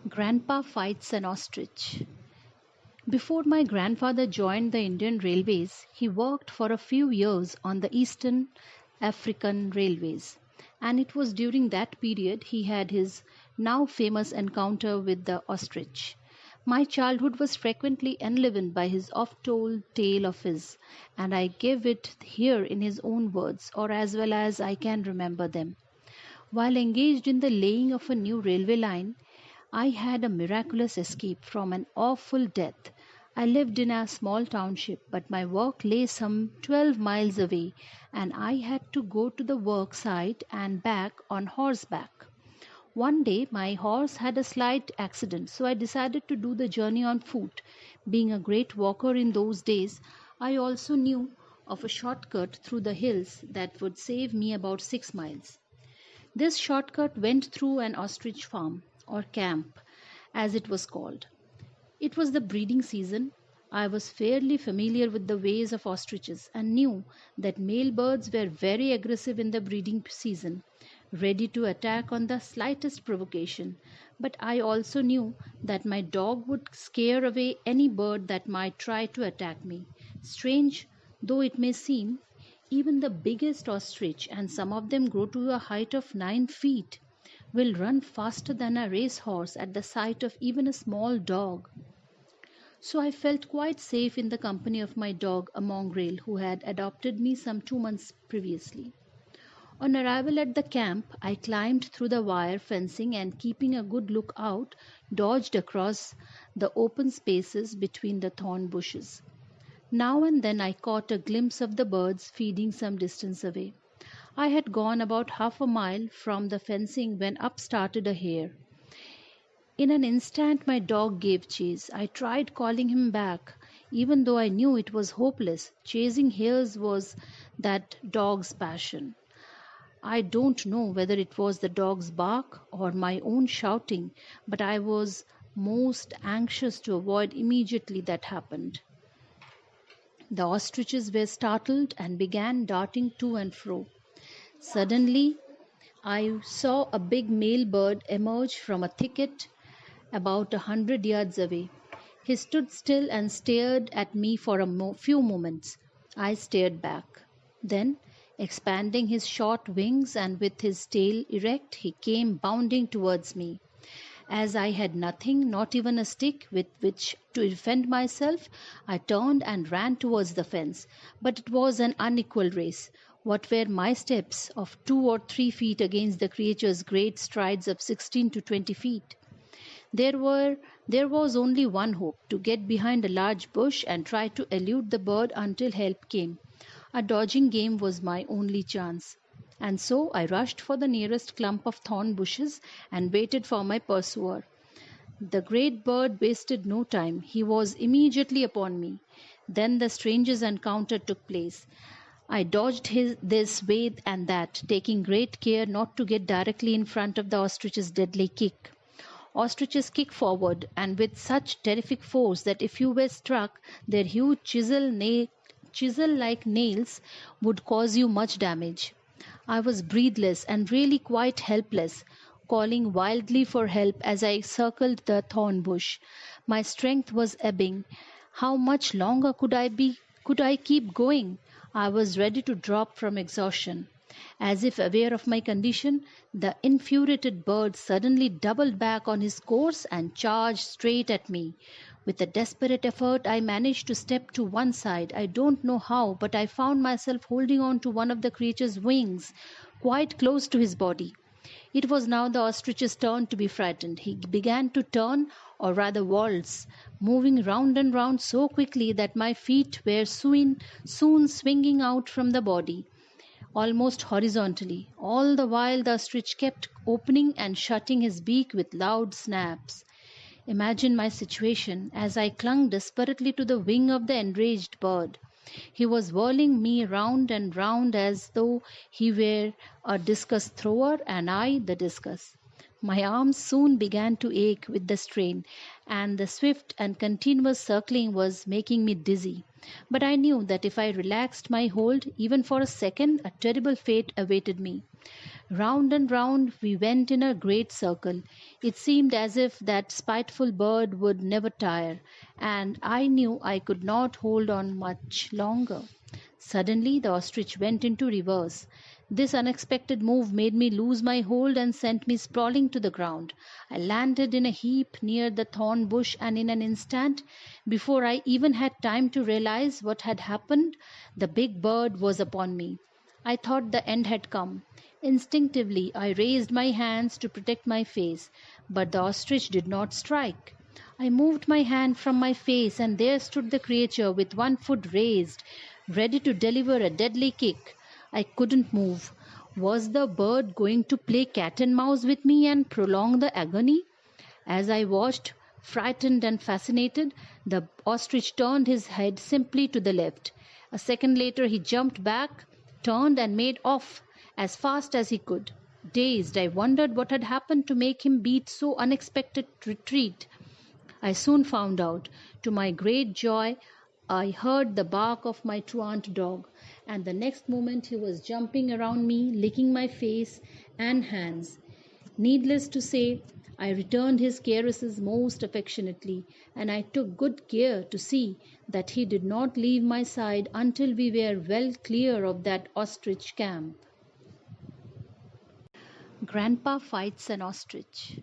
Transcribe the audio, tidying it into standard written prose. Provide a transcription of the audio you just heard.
Grandpa fights an ostrich. Before my grandfather joined the Indian Railways, he worked for a few years on the Eastern African Railways. And it was during that period he had his now famous encounter with the ostrich. My childhood was frequently enlivened by his oft told tale of his, and I give it here in his own words, or as well as I can remember them. While engaged in the laying of a new railway line, I had a miraculous escape from an awful death. I lived in a small township, but my work lay some 12 miles away, and I had to go to the work site and back on horseback. One day, my horse had a slight accident, so I decided to do the journey on foot. Being a great walker in those days, I also knew of a shortcut through the hills that would save me about 6 miles. This shortcut went through an ostrich farm, or camp, as it was called. It was the breeding season. I was fairly familiar with the ways of ostriches and knew that male birds were very aggressive in the breeding season, ready to attack on the slightest provocation. But I also knew that my dog would scare away any bird that might try to attack me. Strange though it may seem, even the biggest ostrich, and some of them grow to a height of 9 feet, will run faster than a racehorse at the sight of even a small dog. So I felt quite safe in the company of my dog, a mongrel who had adopted me some 2 months previously. On arrival at the camp, I climbed through the wire fencing and, keeping a good look out, dodged across the open spaces between the thorn bushes. Now and then I caught a glimpse of the birds feeding some distance away. I had gone about half a mile from the fencing when up started a hare. In an instant my dog gave chase. I tried calling him back, even though I knew it was hopeless. Chasing hares was that dog's passion. I don't know whether it was the dog's bark or my own shouting, but I was most anxious to avoid immediately that happened. The ostriches were startled and began darting to and fro. Suddenly, I saw a big male bird emerge from a thicket about 100 yards away. He stood still and stared at me for a few moments. I stared back. Then, expanding his short wings and with his tail erect, he came bounding towards me. As I had nothing, not even a stick with which to defend myself, I turned and ran towards the fence. But it was an unequal race. What were my steps of 2 or 3 feet against the creature's great strides of 16 to 20 feet? There was only one hope, to get behind a large bush and try to elude the bird until help came. A dodging game was my only chance. And so I rushed for the nearest clump of thorn bushes and waited for my pursuer. The great bird wasted no time. He was immediately upon me. Then the strangest encounter took place. I dodged this way and that, taking great care not to get directly in front of the ostrich's deadly kick. Ostriches kick forward and with such terrific force that if you were struck, their huge chisel-like nails would cause you much damage. I was breathless and really quite helpless, calling wildly for help as I circled the thorn bush. My strength was ebbing. How much longer could I keep going? I was ready to drop from exhaustion. As if aware of my condition, the infuriated bird suddenly doubled back on his course and charged straight at me. With a desperate effort, I managed to step to one side. I don't know how, but I found myself holding on to one of the creature's wings, quite close to his body. It was now the ostrich's turn to be frightened. He began to turn, or rather waltz, moving round and round so quickly that my feet were soon swinging out from the body, almost horizontally. All the while the ostrich kept opening and shutting his beak with loud snaps. Imagine my situation as I clung desperately to the wing of the enraged bird. He was whirling me round and round as though he were a discus thrower and I the discus. My arms soon began to ache with the strain, and the swift and continuous circling was making me dizzy. But I knew that if I relaxed my hold even for a second, a terrible fate awaited me. Round and round we went in a great circle. It seemed as if that spiteful bird would never tire, and I knew I could not hold on much longer. Suddenly the ostrich went into reverse. This unexpected move made me lose my hold and sent me sprawling to the ground. I landed in a heap near the thorn bush, and in an instant, before I even had time to realize what had happened, the big bird was upon me. I thought the end had come. Instinctively, I raised my hands to protect my face, but the ostrich did not strike. I moved my hand from my face, and there stood the creature with one foot raised, ready to deliver a deadly kick. I couldn't move. Was the bird going to play cat and mouse with me and prolong the agony? As I watched, frightened and fascinated, the ostrich turned his head simply to the left. A second later, he jumped back, turned, and made off as fast as he could. Dazed, I wondered what had happened to make him beat so unexpected retreat. I soon found out. To my great joy, I heard the bark of my truant dog, and the next moment he was jumping around me, licking my face and hands. Needless to say, I returned his caresses most affectionately, and I took good care to see that he did not leave my side until we were well clear of that ostrich camp. Grandpa fights an ostrich.